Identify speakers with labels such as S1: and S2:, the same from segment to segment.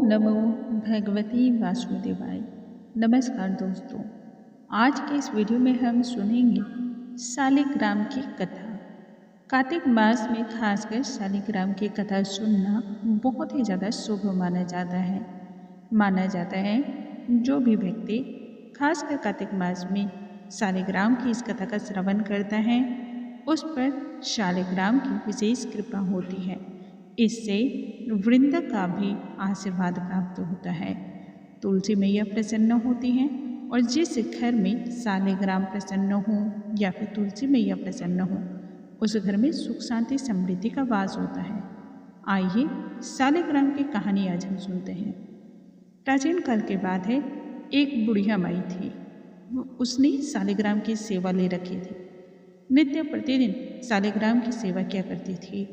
S1: नमो भगवती वासुदेवाय। नमस्कार दोस्तों, आज के इस वीडियो में हम सुनेंगे शालिग्राम की कथा। कार्तिक मास में खासकर शालिग्राम की कथा सुनना बहुत ही ज़्यादा शुभ माना जाता है। जो भी व्यक्ति खासकर कार्तिक मास में शालिग्राम की इस कथा का श्रवण करता है उस पर शालिग्राम की विशेष कृपा होती है। इससे वृंद का भी आशीर्वाद प्राप्त होता है। तुलसी मैया प्रसन्न होती हैं और जिस घर में शालिग्राम प्रसन्न हो या फिर तुलसी मैया प्रसन्न हो उस घर में सुख शांति समृद्धि का वास होता है। आइए शालिग्राम की कहानी आज हम सुनते हैं। प्राचीन काल की बात है, एक बुढ़िया माई थी। उसने शालिग्राम की सेवा ले रखी थी। नित्य प्रतिदिन शालिग्राम की सेवा किया करती थी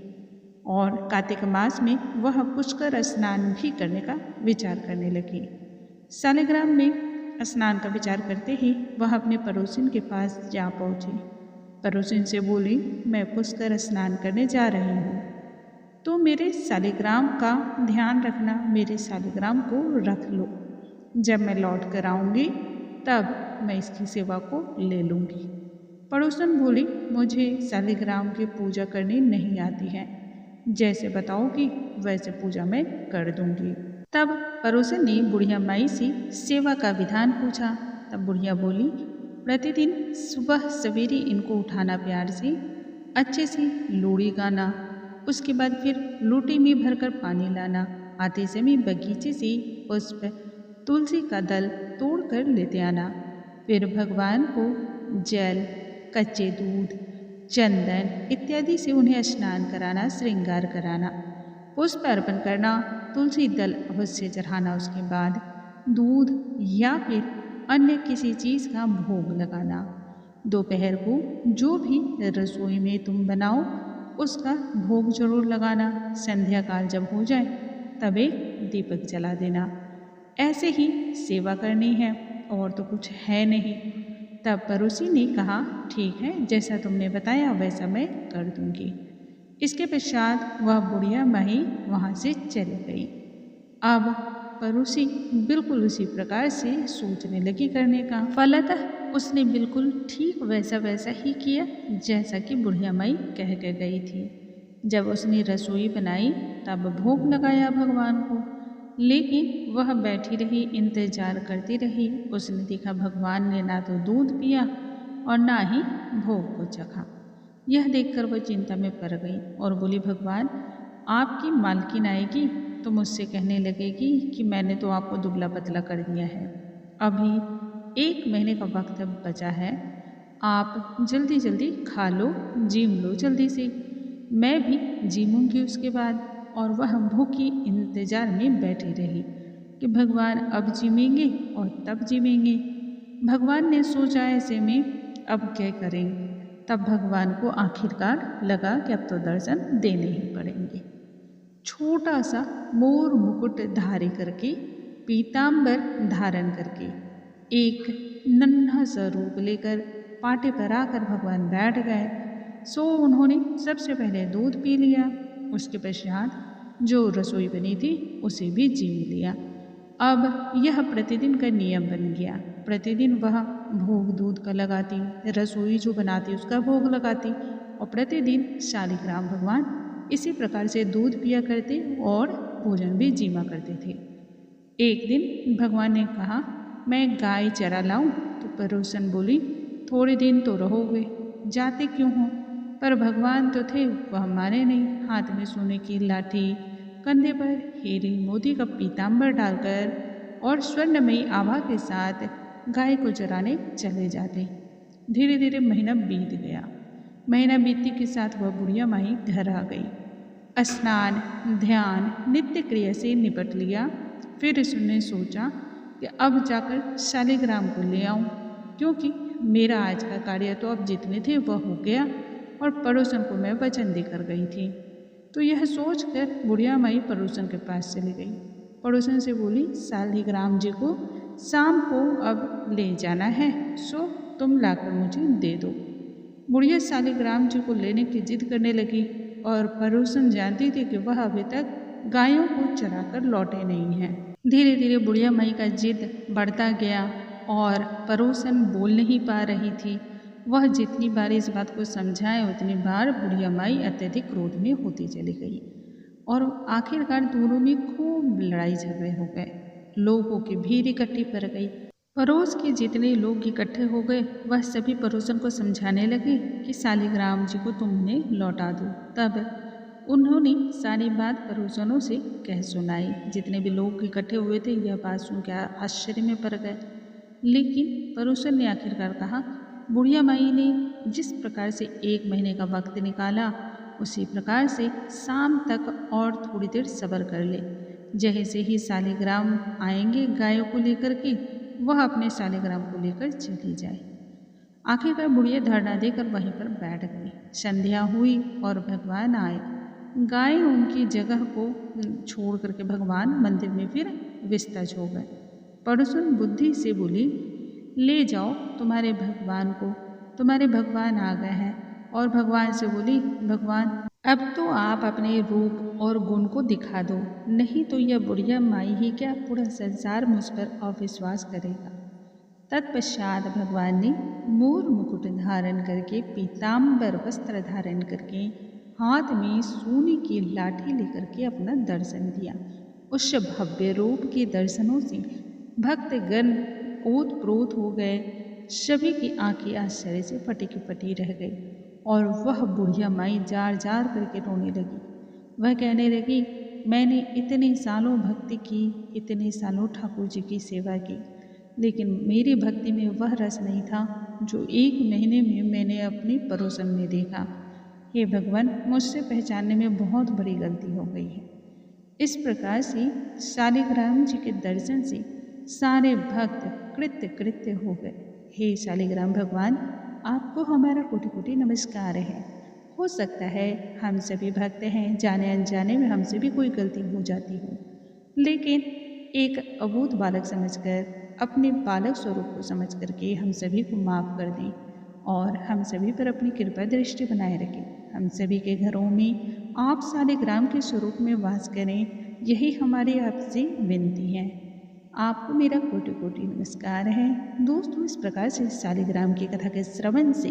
S1: और कार्तिक मास में वह पुष्कर स्नान भी करने का विचार करने लगी। शालिग्राम में स्नान का विचार करते ही वह अपने पड़ोसिन के पास जा पहुंची। पड़ोसिन से बोली, मैं पुष्कर स्नान करने जा रही हूँ, तो मेरे शालिग्राम का ध्यान रखना, मेरे शालिग्राम को रख लो। जब मैं लौट कर आऊँगी तब मैं इसकी सेवा को ले लूँगी। पड़ोसन बोली, मुझे शालिग्राम की पूजा करनी नहीं आती है, जैसे बताओगी वैसे पूजा मैं कर दूंगी। तब पड़ोसन ने बुढ़िया माई से सेवा का विधान पूछा। तब बुढ़िया बोली, प्रतिदिन सुबह सवेरे इनको उठाना प्यार से, अच्छे से लोरी गाना, उसके बाद फिर लोटे में भरकर पानी लाना, आते समय बगीचे से पुष्प तुलसी का दल तोड़ कर लेते आना, फिर भगवान को जल, कच्चे दूध, चंदन इत्यादि से उन्हें स्नान कराना, श्रृंगार कराना, पुष्प अर्पण करना, तुलसी दल अवश्य चढ़ाना, उसके बाद दूध या फिर अन्य किसी चीज़ का भोग लगाना। दोपहर को जो भी रसोई में तुम बनाओ उसका भोग जरूर लगाना। संध्या काल जब हो जाए तब एक दीपक जला देना। ऐसे ही सेवा करनी है और तो कुछ है नहीं। तब पड़ोसी ने कहा, ठीक है, जैसा तुमने बताया वैसा मैं कर दूंगी। इसके पश्चात वह बुढ़िया माई वहाँ से चली गई। अब पड़ोसी बिल्कुल उसी प्रकार से सोचने लगी करने का। फलतः उसने बिल्कुल ठीक वैसा ही किया जैसा कि बुढ़िया माई कह कर गई थी। जब उसने रसोई बनाई तब भोग लगाया भगवान को, लेकिन वह बैठी रही, इंतजार करती रही। उसने देखा भगवान ने ना तो दूध पिया और ना ही भोग को चखा। यह देखकर वह चिंता में पड़ गई और बोली, भगवान, आपकी मालकिन आएगी तो मुझसे कहने लगेगी कि मैंने तो आपको दुबला पतला कर दिया है। अभी 1 महीने का वक्त बचा है, आप जल्दी जल्दी खा लो, जिम लो जल्दी से। मैं भी जिमूंगी उसके बाद। और वह भूखी इंतजार में बैठी रही कि भगवान अब जिमेंगे और तब जिमेंगे। भगवान ने सोचा, ऐसे में अब क्या करें। तब भगवान को आखिरकार लगा कि अब तो दर्शन देने ही पड़ेंगे। छोटा सा मोर मुकुट धारी करके, पीतांबर धारण करके, एक नन्हा सा रूप लेकर पाटे पर आकर भगवान बैठ गए। सो उन्होंने सबसे पहले दूध पी लिया, उसके पश्चात जो रसोई बनी थी उसे भी जीम लिया। अब यह प्रतिदिन का नियम बन गया। प्रतिदिन वह भोग दूध का लगाती, रसोई जो बनाती उसका भोग लगाती और प्रतिदिन शालिग्राम भगवान इसी प्रकार से दूध पिया करते और भोजन भी जीमा करते थे। एक दिन भगवान ने कहा, मैं गाय चरा लाऊं? तो पड़ोसन बोली, थोड़े दिन तो रहोगे, जाते क्यों हो? पर भगवान तो थे, वह माने नहीं। हाथ में सोने की लाठी, कंधे पर हीरे मोती का पीतांबर डालकर और स्वर्णमयी आभा के साथ गाय को चराने चले जाते। धीरे धीरे महीना बीत गया। महीना बीतने के साथ वह बुढ़िया माई घर आ गई। स्नान, ध्यान, नित्य क्रिया से निपट लिया। फिर उसने सोचा कि अब जाकर शालिग्राम को ले आऊं, क्योंकि मेरा आज का कार्य तो अब जितने थे वह हो गया और पड़ोसन को मैं वचन देकर गई थी। तो यह सोचकर बुढ़िया माई पड़ोसन के पास चली गई। पड़ोसन से बोली, शालिग्राम जी को शाम को अब ले जाना है, सो तुम लाकर मुझे दे दो। बुढ़िया शालिग्राम जी को लेने की जिद करने लगी और पड़ोसन जानती थी कि वह अभी तक गायों को चराकर लौटे नहीं हैं। धीरे धीरे बुढ़िया माई का जिद बढ़ता गया और पड़ोसन बोल नहीं पा रही थी। वह जितनी बार इस बात को समझाए उतनी बार बुढ़िया माई अत्यधिक क्रोध में होती चली गई और आखिरकार दोनों में खूब लड़ाई झगड़े हो गए। लोगों की भीड़ इकट्ठी पड़ गई। पड़ोस के जितने लोग इकट्ठे हो गए वह सभी पड़ोसन को समझाने लगे कि शालिग्राम जी को तुमने लौटा दो। तब उन्होंने सारी बात पड़ोसनों से कह सुनाई। जितने भी लोग इकट्ठे हुए थे यह बात सुन के आश्चर्य में पड़ गए। लेकिन पड़ोसन ने आखिरकार कहा, बुढ़िया माई ने जिस प्रकार से 1 महीने का वक्त निकाला उसी प्रकार से शाम तक और थोड़ी देर सब्र कर ले। जैसे ही शालिग्राम आएंगे गायों को लेकर के वह अपने शालिग्राम को लेकर चली जाए। आखिरकार बुढ़िया धरना देकर वहीं पर बैठ गई। संध्या हुई और भगवान आए। गाय उनकी जगह को छोड़ करके भगवान मंदिर में फिर विस्तज हो गए। पड़ोसन बुद्धि से बोली, ले जाओ तुम्हारे भगवान को, तुम्हारे भगवान आ गए हैं। और भगवान से बोली, भगवान अब तो आप अपने रूप और गुण को दिखा दो, नहीं तो यह बुढ़िया माई ही क्या पूरा संसार मुझ पर अविश्वास करेगा। तत्पश्चात भगवान ने मोर मुकुट धारण करके पीताम्बर वस्त्र धारण करके हाथ में सोने की लाठी लेकर के अपना दर्शन दिया। उस भव्य रूप के दर्शनों से भक्तगण ओतप्रोत हो गए। सभी की आंखें आश्चर्य से फटी की फटी रह गई और वह बुढ़िया माई जार जार करके रोने लगी। वह कहने लगी, मैंने इतने सालों भक्ति की, इतने सालों ठाकुर जी की सेवा की, लेकिन मेरी भक्ति में वह रस नहीं था जो 1 महीने में मैंने अपने पड़ोसन में देखा। हे भगवान, मुझसे पहचानने में बहुत बड़ी गलती हो गई है। इस प्रकार से शालिग्राम जी के दर्शन से सारे भक्त कृत्य कृत्य हो गए। हे शालिग्राम भगवान, आपको हमारा कोटि कोटि नमस्कार है। हो सकता है हम सभी भक्त हैं, जाने अनजाने में हमसे भी कोई गलती हो जाती हो, लेकिन एक अबूझ बालक समझकर, अपने बालक स्वरूप को समझ करके हम सभी को माफ़ कर दें और हम सभी पर अपनी कृपा दृष्टि बनाए रखें। हम सभी के घरों में आप शालिग्राम के स्वरूप में वास करें, यही हमारी आपसे विनती है। आपको मेरा कोटि कोटि नमस्कार है। दोस्तों, इस प्रकार से शालिग्राम की कथा के श्रवण से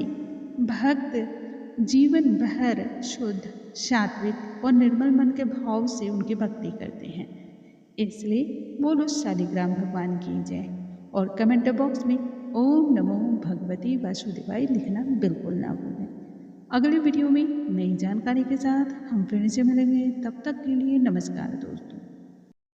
S1: भक्त जीवन भर शुद्ध, सात्विक और निर्मल मन के भाव से उनकी भक्ति करते हैं। इसलिए बोलो शालिग्राम भगवान की जय। और कमेंट बॉक्स में ओम नमो भगवती वासुदेवाय लिखना बिल्कुल ना भूलें। अगले वीडियो में नई जानकारी के साथ हम फिर से मिलेंगे। तब तक के लिए नमस्कार दोस्तों।